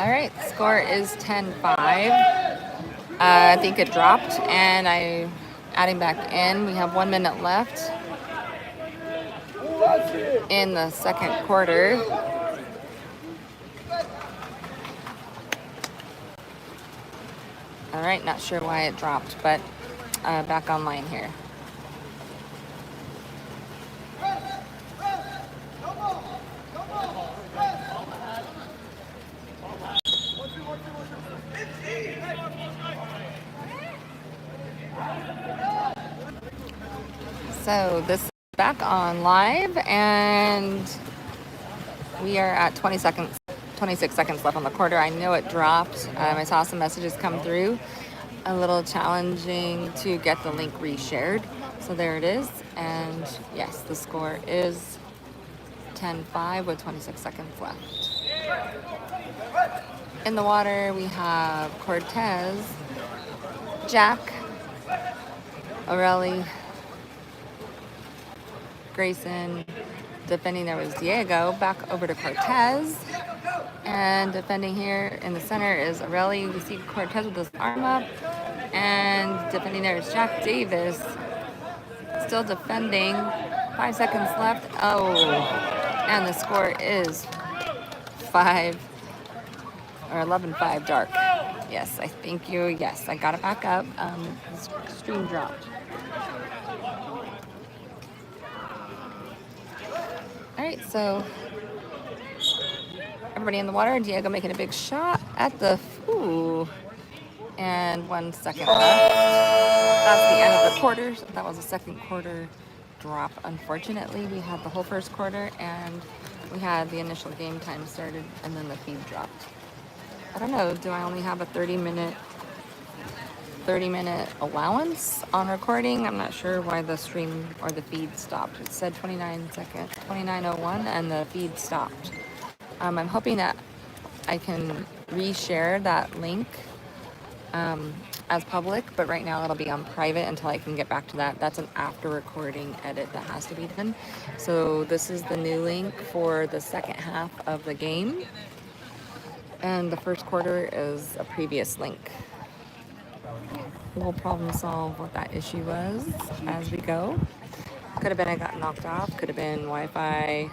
All right, score is 10-5. I think it dropped, and I adding back in. We have 1 minute left in the second quarter. All right, not sure why it dropped, but back online here. So this is back on live, and we are at 26 seconds left on the quarter. I know it dropped. I saw some messages come through. A little challenging to get the link reshared. So there it is. And yes, the score is 10-5 with 26 seconds left. In the water, we have Cortez, Jack, Aurelie, Grayson. Defending there was Diego. Back over to Cortez. And defending here in the center is Aurelie. We see Cortez with his arm up. And defending there is Jack Davis. Still defending. 5 seconds left. Oh, and the score is 11-5 dark. Yes, I thank you. Yes, I got it back up. The stream dropped. All right, so everybody in the water. Diego making a big shot at the, and 1 second left. That's the end of the quarter. That was a second quarter drop. Unfortunately, we had the whole first quarter, and we had the initial game time started, and then the feed dropped. I don't know, do I only have a 30-minute allowance on recording? I'm not sure why the stream or the feed stopped. It said 29:01, and the feed stopped. I'm hoping that I can reshare that link as public, but right now it'll be on private until I can get back to that. That's an after recording edit that has to be done. So this is the new link for the second half of the game, and the first quarter is a previous link. We'll problem solve what that issue was as we go. Could have been I got knocked off, could have been Wi-Fi.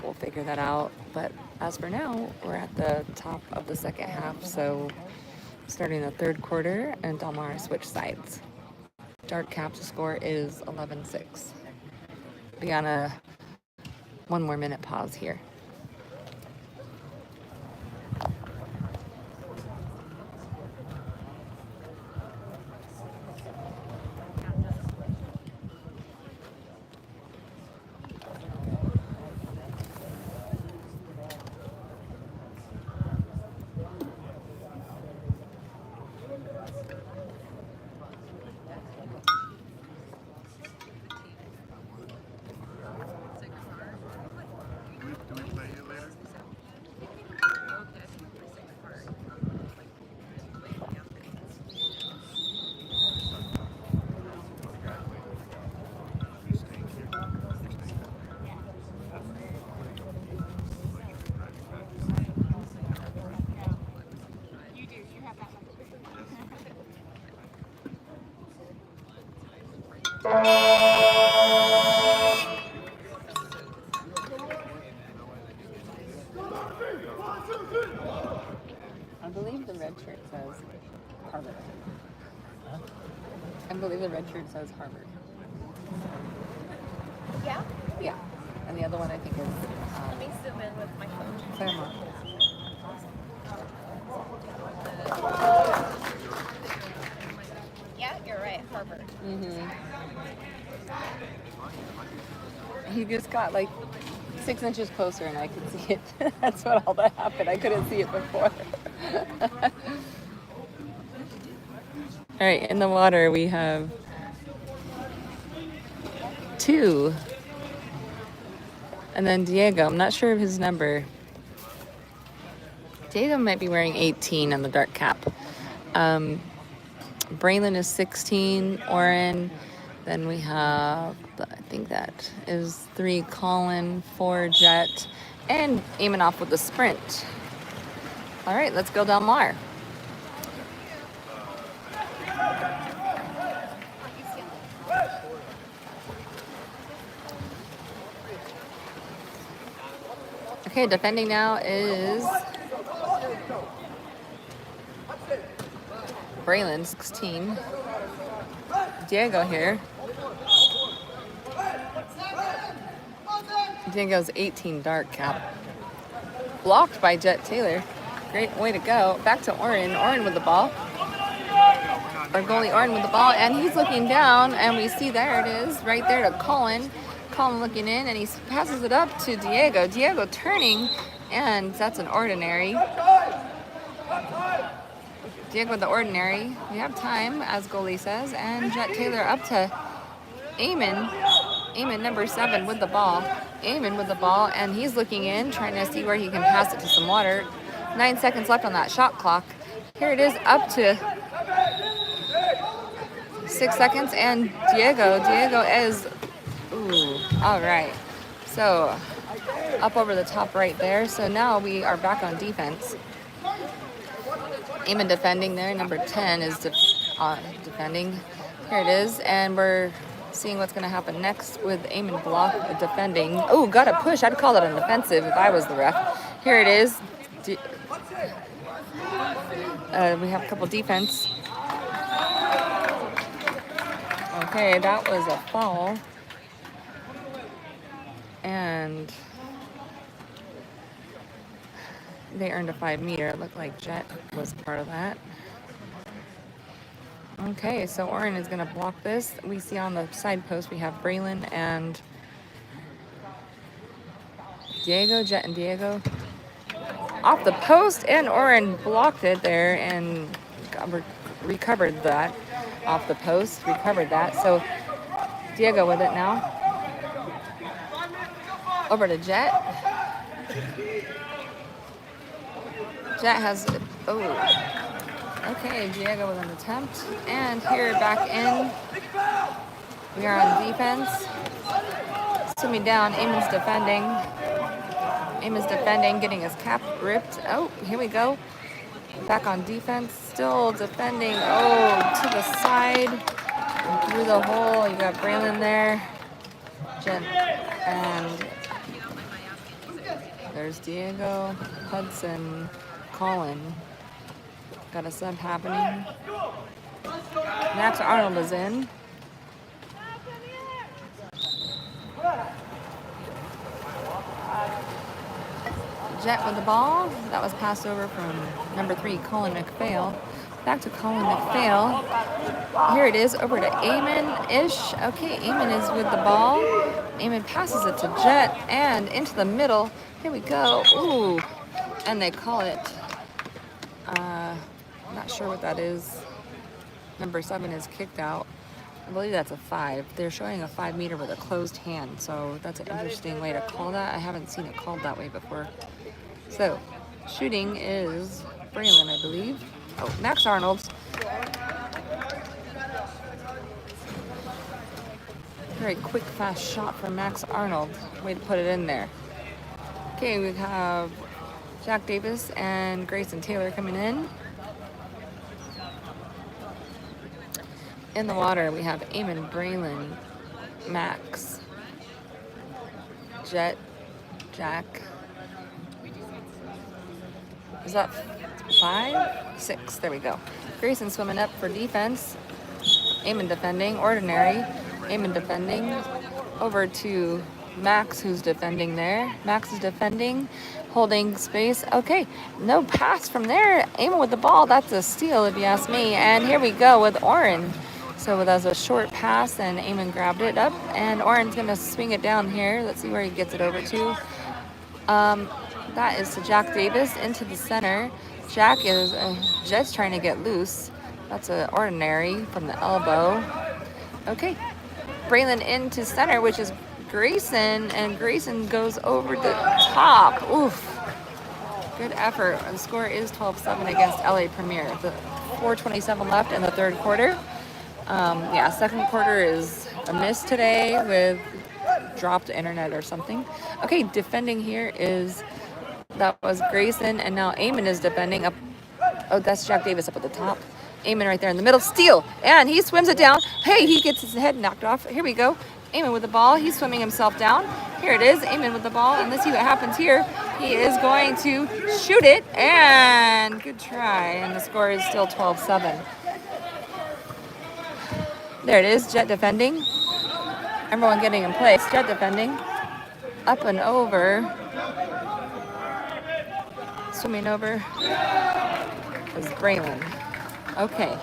We'll figure that out. But as for now, we're at the top of the second half, so starting the third quarter, and DelMar switch sides. Dark Caps score is 11-6. Be on a 1 more minute pause here. I believe the red shirt says Harvard. I believe the red shirt says Harvard. Yeah? Yeah. And the other one I think is Let me zoom in with my phone. Claremont. Yeah, you're right, Harvard. He just got like 6 inches closer and I could see it. That's what all that happened. I couldn't see it before. All right, in the water we have 2. And then Diego, I'm not sure of his number. Diego might be wearing 18 on the dark cap. Braylon is 16, Oren. Then we have, I think that is 3 Colin, 4 Jet, and aiming off with the sprint. All right, let's go DelMar. Okay, defending now is Braylon, 16. Diego here. Diego's 18, dark cap. Blocked by Jet Taylor. Great way to go. Back to Oren. Oren with the ball. Our goalie Oren with the ball, and he's looking down, and we see there it is, right there to Colin. Colin looking in, and he passes it up to Diego. Diego turning, and that's an ordinary. Diego with the ordinary. We have time, as goalie says, and Jet Taylor up to Eamon. Eamon, number 7, with the ball. Eamon with the ball, and he's looking in, trying to see where he can pass it to some water. 9 seconds left on that shot clock. Here it is, up to 6 seconds, and Diego is, ooh, all right. So, up over the top right there. So now we are back on defense. Eamon defending there. Number 10 is defending. Here it is, and we're seeing what's going to happen next with Eamon block defending. Oh, got a push. I'd call it an offensive if I was the ref. Here it is. We have a couple defense. Okay, that was a foul. And they earned a 5-meter. It looked like Jet was part of that. Okay, so Oren is going to block this. We see on the side post we have Braylon and Diego. Jet and Diego off the post, and Oren blocked it there and recovered that off the post. Recovered that. So Diego with it now. Over to Jet. Jet has, okay, Diego with an attempt. And here back in, we are on defense. Swimming down, Eamon's defending. Eamon's defending, getting his cap ripped. Oh, here we go. Back on defense, still defending. Oh, to the side, through the hole. You got Braylon there. Jen, and there's Diego, Hudson, Colin. Got a sub happening. Max Arnold is in. Jet with the ball. That was passed over from number 3, Colin McPhail. Back to Colin McPhail. Here it is, over to Eamon-ish. Okay, Eamon is with the ball. Eamon passes it to Jet and into the middle. Here we go. Ooh. And they call it, not sure what that is. Number 7 is kicked out. I believe that's a 5. They're showing a 5-meter with a closed hand, so that's an interesting way to call that. I haven't seen it called that way before. So, shooting is Braylon, I believe. Oh, Max Arnold. Very quick, fast shot from Max Arnold. Way to put it in there. Okay, we have Jack Davis and Grayson Taylor coming in. In the water, we have Eamon, Braylon, Max, Jet, Jack. Is that 5? 6. There we go. Grayson swimming up for defense. Eamon defending. Ordinary. Eamon defending. Over to Max, who's defending there. Max is defending. Holding space. Okay. No pass from there. Eamon with the ball. That's a steal, if you ask me. And here we go with Oren. So that was a short pass, and Eamon grabbed it up. And Oren's going to swing it down here. Let's see where he gets it over to. That is to Jack Davis into the center. Jack is just trying to get loose. That's an ordinary from the elbow. Okay. Braylon into center, which is Grayson, and Grayson goes over the top. Oof. Good effort. The score is 12-7 against LAPremier. The 4:27 left in the third quarter. Second quarter is a miss today with dropped internet or something. Okay, defending here is That was Grayson, and now Eamon is defending up. Oh, that's Jack Davis up at the top. Eamon right there in the middle. Steal, and he swims it down. Hey, he gets his head knocked off. Here we go. Eamon with the ball. He's swimming himself down. Here it is. Eamon with the ball, and let's see what happens here. He is going to shoot it, and good try. And the score is still 12-7. There it is. Jet defending. Everyone getting in place. Jet defending. Up and over. Swimming over is Braylon. Okay.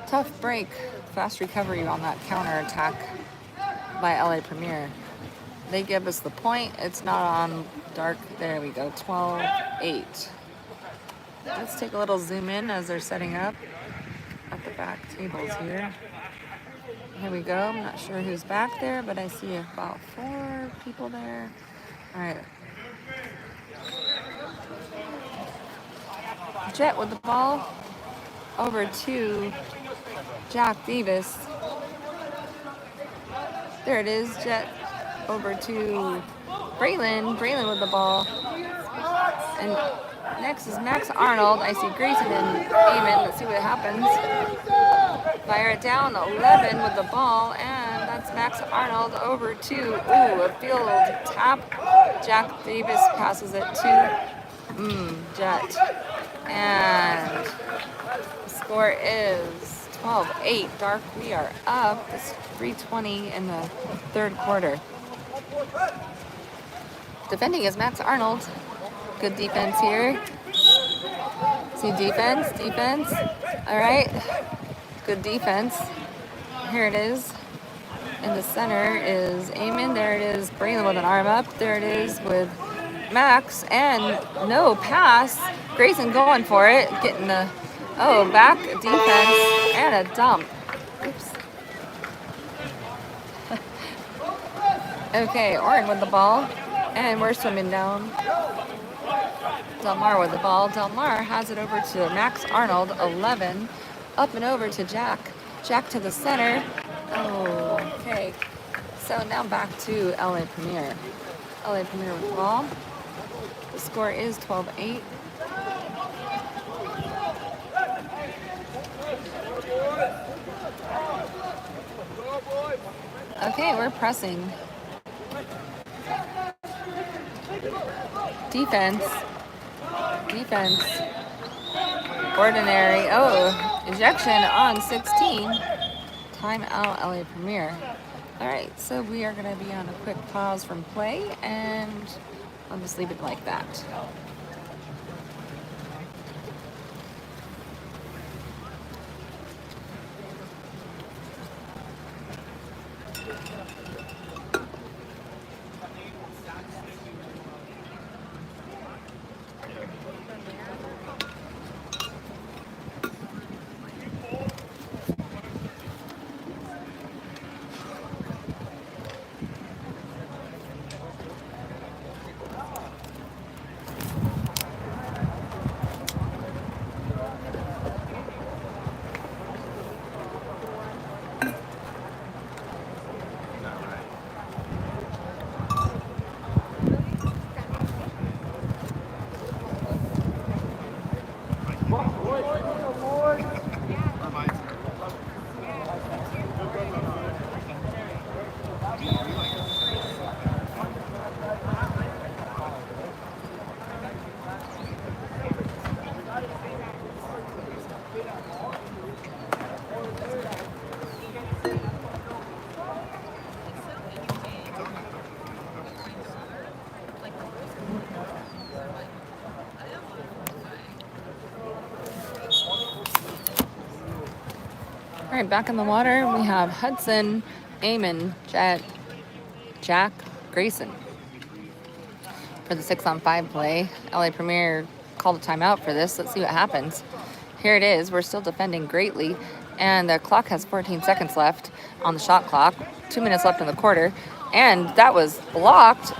Tough break. Fast recovery on that counter attack by LAPremier. They give us the point. It's not on dark. There we go. 12-8. Let's take a little zoom in as they're setting up at the back tables here. Here we go. I'm not sure who's back there, but I see about 4 people there. All right. Jet with the ball over to Jack Davis. There it is. Jet over to Braylon. Braylon with the ball. And next is Max Arnold. I see Grayson and Eamon. Let's see what happens. Fire it down. 11 with the ball. And that's Max Arnold over to, a field tap. Jack Davis passes it to Jet. And the score is 12-8. Dark, we are up. It's 3:20 in the third quarter. Defending is Max Arnold. Good defense here. See defense. All right. Good defense. Here it is. In the center is Eamon. There it is. Braylon with an arm up. There it is with Max. And no pass. Grayson going for it. Getting the, back defense and a dump. Oops. Okay, Oren with the ball. And we're swimming down. DelMar with the ball. DelMar has it over to Max Arnold, 11. Up and over to Jack. Jack to the center. Okay. So now back to LAPremier. LAPremier with the ball. The score is 12-8. Okay, we're pressing. Defense. Ordinary. Ejection on 16. Timeout, LAPremier. All right, so we are going to be on a quick pause from play, and I'll just leave it like that. All right, back in the water, we have Hudson, Eamon, Jet, Jack, Grayson. For the 6-on-5 play, LAPremier called a timeout for this. Let's see what happens. Here it is. We're still defending greatly, and the clock has 14 seconds left on the shot clock. 2 minutes left in the quarter, and that was blocked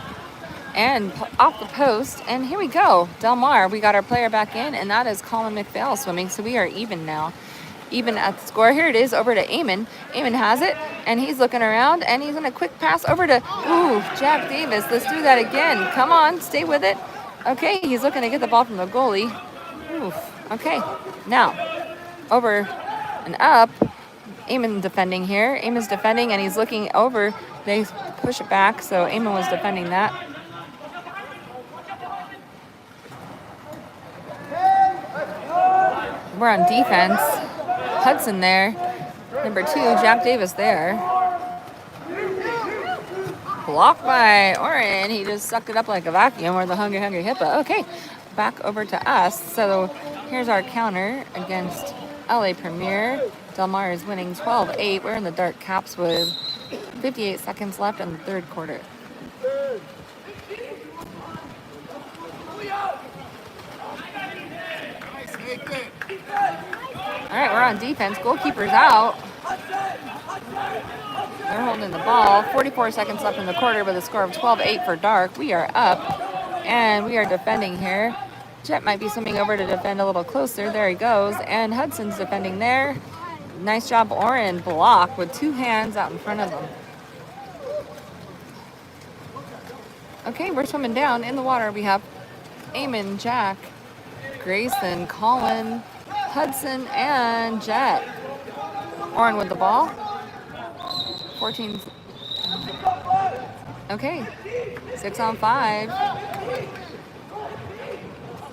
and off the post. And here we go. DelMar, we got our player back in, and that is Colin McPhail swimming, so we are even now. even at the score. Here it is over to Eamon. Eamon has it, and he's looking around, and he's going to quick pass over to, Jack Davis. Let's do that again. Come on, stay with it. Okay, he's looking to get the ball from the goalie. Okay, now, over and up. Eamon defending here. Eamon's defending, and he's looking over. They push it back, so Eamon was defending that. We're on defense. Hudson there. Number 2, Jack Davis there. Blocked by Oren. He just sucked it up like a vacuum, or the hungry hippo. Okay, back over to us. So here's our counter against LAPremier. DelMar is winning 12-8. We're in the dark caps with 58 seconds left in the third quarter. All right, we're on defense. Goalkeeper's out. They're holding the ball. 44 seconds left in the quarter with a score of 12-8 for dark. We are up, and we are defending here. Jet might be swimming over to defend a little closer. There he goes, and Hudson's defending there. Nice job, Oren. Block with 2 hands out in front of him. Okay, we're swimming down in the water. We have Eamon, Jack, Grayson, Colin, Hudson, and Jet. Oren with the ball. 14. Okay, 6 on 5.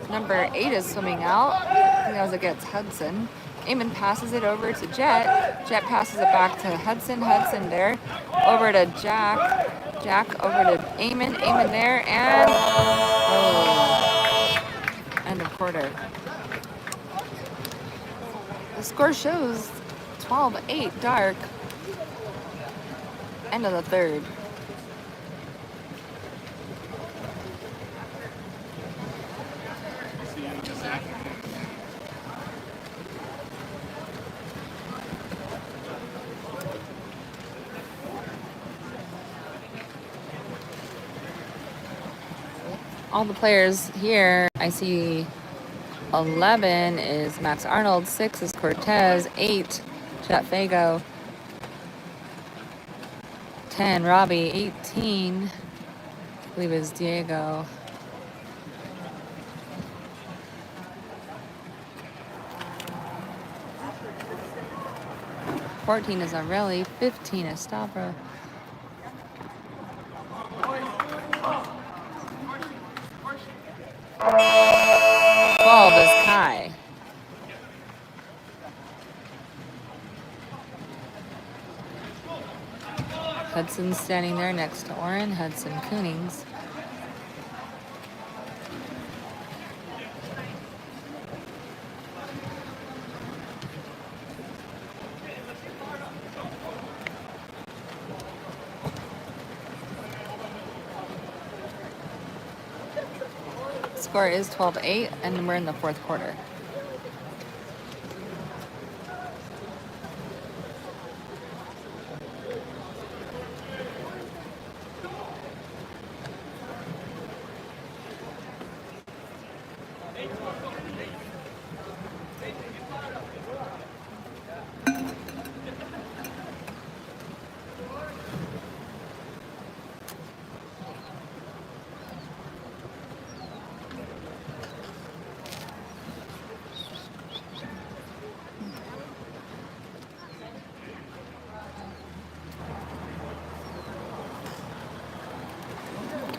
Number 8 is swimming out. He goes against Hudson. Eamon passes it over to Jet. Jet passes it back to Hudson. Hudson there. Over to Jack. Jack over to Eamon. Eamon there. And end of quarter. The score shows 12-8 dark. End of the third. All the players here, I see 11 is Max Arnold, 6 is Cortez, 8 Jet Fago, 10 Robbie, 18 I believe is Diego. $14 is Aureli, 15 is Stavro. 12 is Kai. Hudson's standing there next to Oren. Hudson Koonings. Score is 12-8, and we're in the fourth quarter.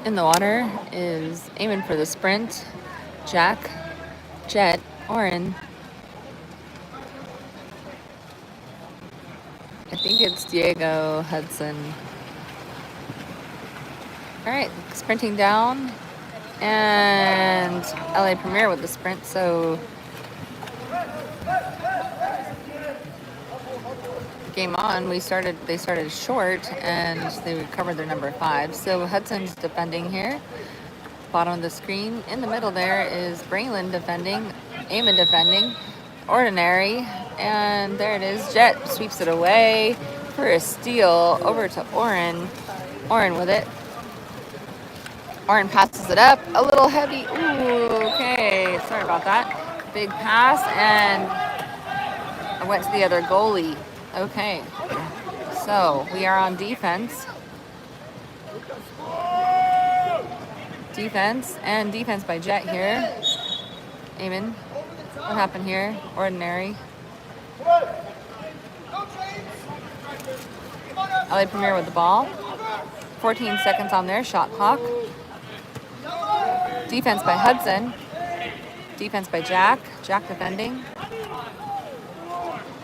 In the water is aiming for the sprint. Jack, Jet, Oren. I think it's Diego, Hudson. All right, sprinting down. And LAPremier with the sprint, so game on, they started short, and they recovered their number 5. So Hudson's defending here, bottom of the screen. In the middle there is Braylon defending, Eamon defending, Ordinary, and there it is. Jet sweeps it away for a steal over to Oren. Oren with it. Oren passes it up, a little heavy. Ooh, okay, sorry about that. Big pass, and I went to the other goalie. Okay. So we are on defense. Defense by Jet here. Amen. What happened here? Ordinary. LAPremier with the ball. 14 seconds on their shot clock. Defense by Hudson. Defense by Jack. Jack defending.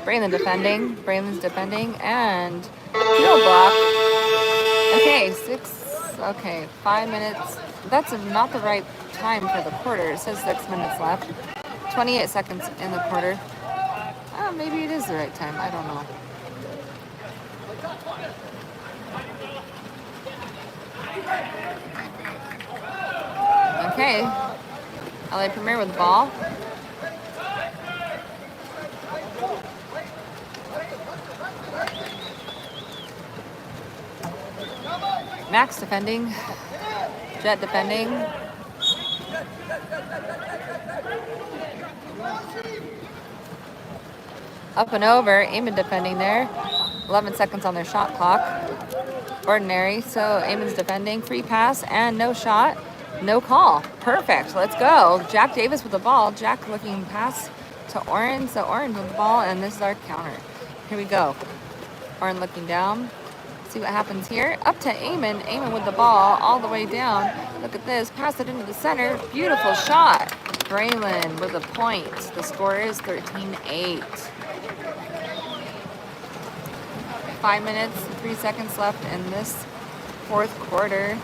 Braylon defending. Braylon's defending. And field block. Okay, 5 minutes. That's not the right time for the quarter. It says 6 minutes left. 28 seconds in the quarter. Maybe it is the right time. I don't know. Okay. LAPremier with the ball. Max defending. Jet defending. Up and over. Eamon defending there. 11 seconds on their shot clock. Ordinary. So Eamon's defending. Free pass and no shot. No call. Perfect. Let's go. Jack Davis with the ball. Jack looking pass to Oren. So Oren with the ball, and this is our counter. Here we go. Oren looking down. See what happens here. Up to Eamon. Eamon with the ball all the way down. Look at this. Pass it into the center. Beautiful shot. Braylon with the point. The score is 13-8. 5 minutes, 3 seconds left in this fourth quarter.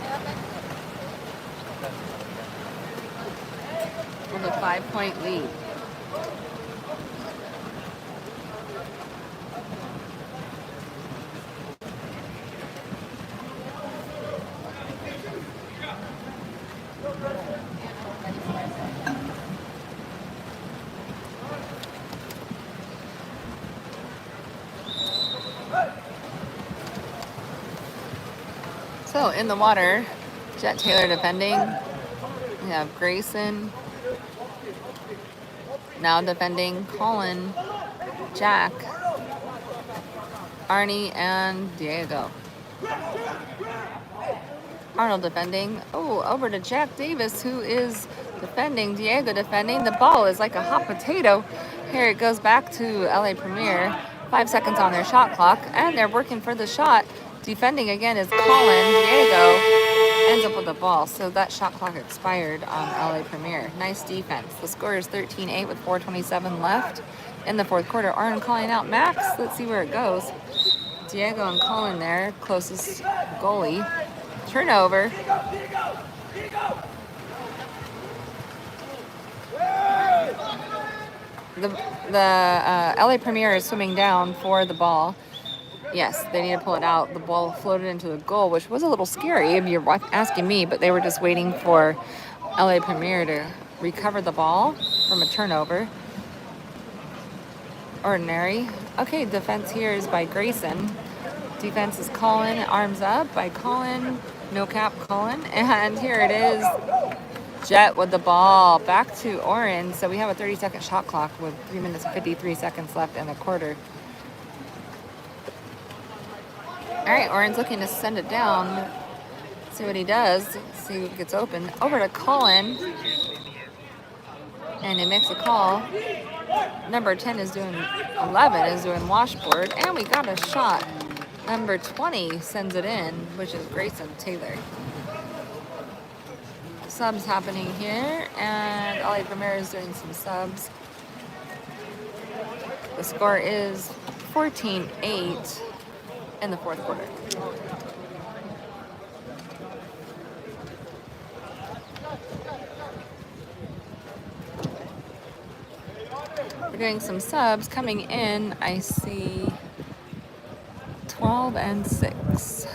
With a 5-point lead. So in the water, Jet Taylor defending. We have Grayson now defending. Colin, Jack, Arnie, and Diego. Arnold defending. Oh, over to Jack Davis, who is defending. Diego defending. The ball is like a hot potato. Here it goes back to LAPremier. 5 seconds on their shot clock, and they're working for the shot. Defending again is Colin. Diego ends up with the ball, so that shot clock expired on LAPremier. Nice defense. The score is 13-8 with 4:27 left in the fourth quarter. Arn calling out Max. Let's see where it goes. Diego and Colin there, closest goalie. Turnover. The LAPremier is swimming down for the ball. Yes, they need to pull it out. The ball floated into the goal, which was a little scary if you're asking me, but they were just waiting for LAPremier to recover the ball from a turnover. Ordinary. Okay, defense here is by Grayson. Defense is Colin, arms up by Colin. No cap Colin. And here it is. Jet with the ball. Back to Oren. So we have a 30-second shot clock with 3 minutes and 53 seconds left in the quarter. All right, Oren's looking to send it down. See what he does. See who gets open. Over to Colin. And he makes a call. Number 10 is doing 11 is doing washboard. And we got a shot. Number 20 sends it in, which is Grayson Taylor. Subs happening here. And LAPremier is doing some subs. The score is 14-8. In the fourth quarter. We're doing some subs coming in. I see 12 and 6.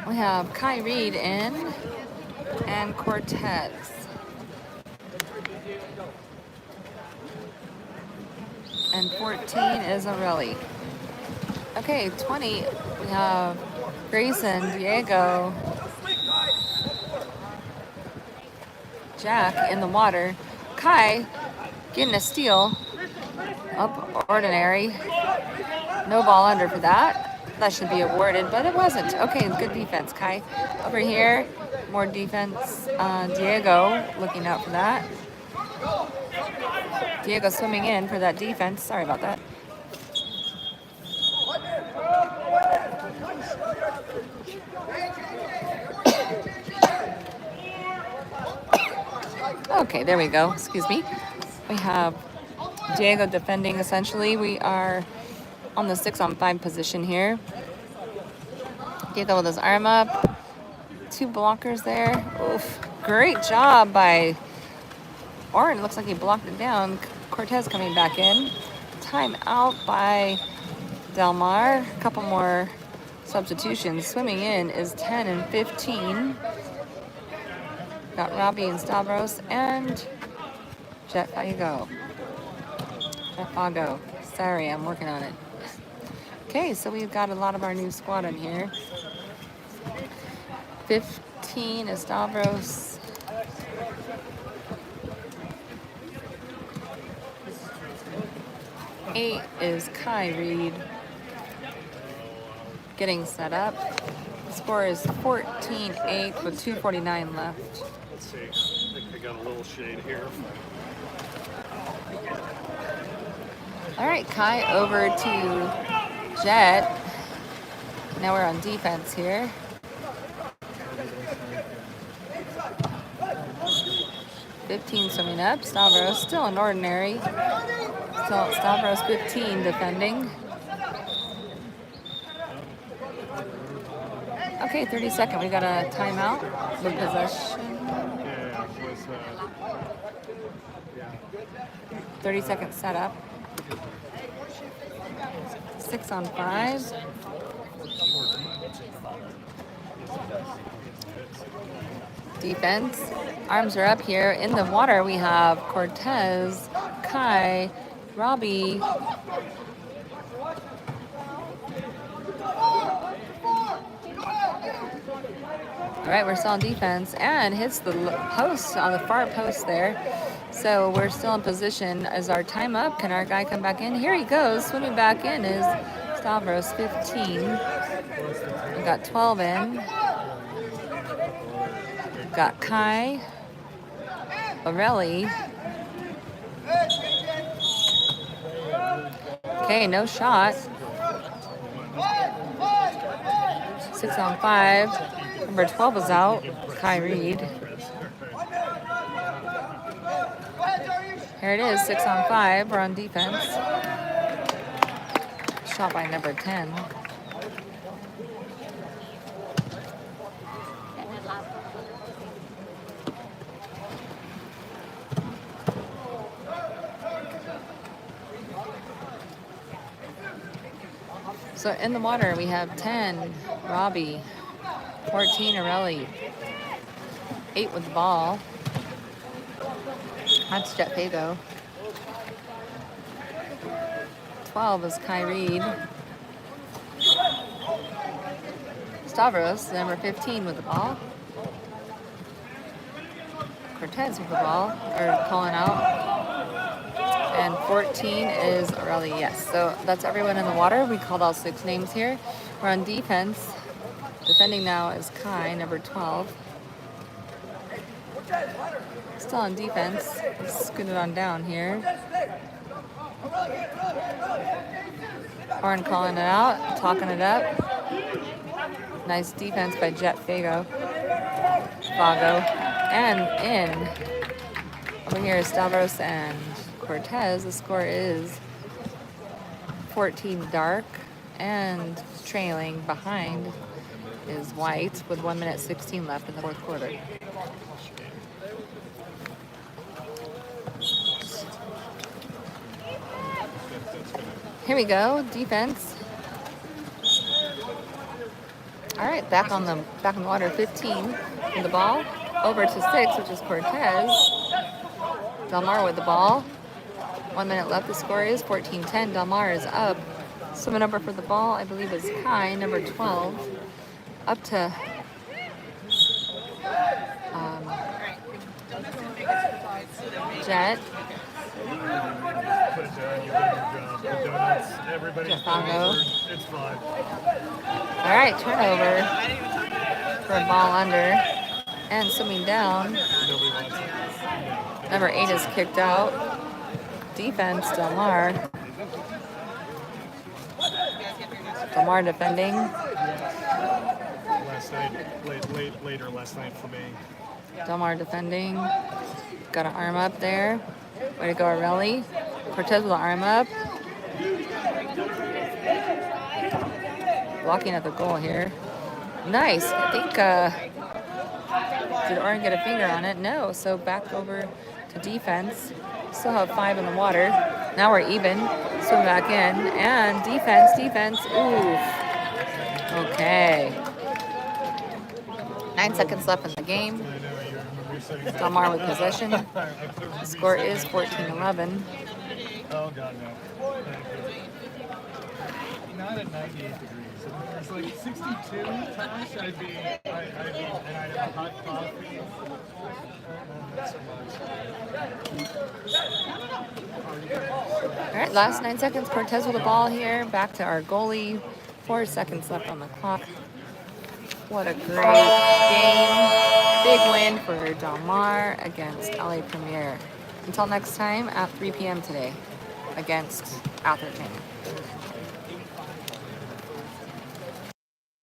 We have Kai Reed in and Cortez. And 14 is Arelli. Okay, 20, we have Grayson, Diego, Jack in the water. Kai getting a steal. Up ordinary. No ball under for that. That should be awarded, but it wasn't. Okay, good defense, Kai. Over here, more defense. Diego looking out for that. Diego swimming in for that defense. Sorry about that. Okay, there we go. Excuse me. We have Diego defending essentially. We are on the 6-on-5 position here. Diego with his arm up. 2 blockers there. Oof. Great job by Oren. Looks like he blocked it down. Cortez coming back in. Time out by DelMar. A couple more substitutions. Swimming in is 10 and 15. Got Robbie and Stavros and Jet Fago. Sorry, I'm working on it. Okay, so we've got a lot of our new squad in here. 15 is Stavros. Eight is Kai Reed. Getting set up. The score is 14-8 with 2:49 left. Let's see. I think they got a little shade here. All right, Kai over to Jet. Now we're on defense here. $15 swimming up. Stavros still an ordinary. Still Stavros 15 defending. Okay, 32nd. We got a timeout. The possession. 30-second setup. 6-on-5. Defense. Arms are up here. In the water, we have Cortez, Kai, Robbie. All right, we're still on defense and hits the post on the far post there. So we're still in position. Is our time up? Can our guy come back in? Here he goes. Swimming back in is Stavros, 15. We got 12 in. Got Kai, Borelli. Okay, no shot. 6-on-5. Number 12 is out. Kai Reed. Here it is, 6-on-5. We're on defense. Shot by number 10. So in the water, we have 10, Robbie, 14, Arelli, 8 with the ball. That's Jet Fago. 12 is Kai Reed. Stavros, number 15 with the ball. Cortez with the ball, or calling out. And 14 is Arelli, yes. So that's everyone in the water. We called all 6 names here. We're on defense. Defending now is Kai, number 12. Still on defense. Let's scoot it on down here. Oren calling it out, talking it up. Nice defense by Jet Fago. And in. Over here is Stavros and Cortez. The score is 14 dark, and trailing behind is white with 1 minute 16 left in the 4th quarter. Here we go, defense. All right, back in the water, 15 with the ball. Over to 6, which is Cortez. DelMar with the ball. 1 minute left. The score is 14-10. DelMar is up. Swimming over for the ball, I believe, is Kai, number 12. Up to Jet. Put it down. You did your job. The donuts. Everybody's Jafango. answered. It's fine. All right, turnover for a ball under. And swimming down. Nobody wants it. Number 8 is kicked out. Defense, DelMar. DelMar defending. Last night, later last night for me. DelMar defending. Got an arm up there. Way to go, Arelli. Cortez with the arm up. Blocking at the goal here. Nice. I think, did Oren get a finger on it? No. So back over to defense. Still have 5 in the water. Now we're even. Swim back in. And defense. Oof. Okay. 9 seconds left in the game. DelMar with possession. The score is 14-11. Oh, God, no. Not at 98 degrees. If it was like 62, Tosh, I'd be, and I'd have a hot coffee. Not so much. All right, last 9 seconds. Cortez with the ball here. Back to our goalie. 4 seconds left on the clock. What a great game. Big win for DelMar against LAPremier. Until next time at 3 p.m. today against LAPremier.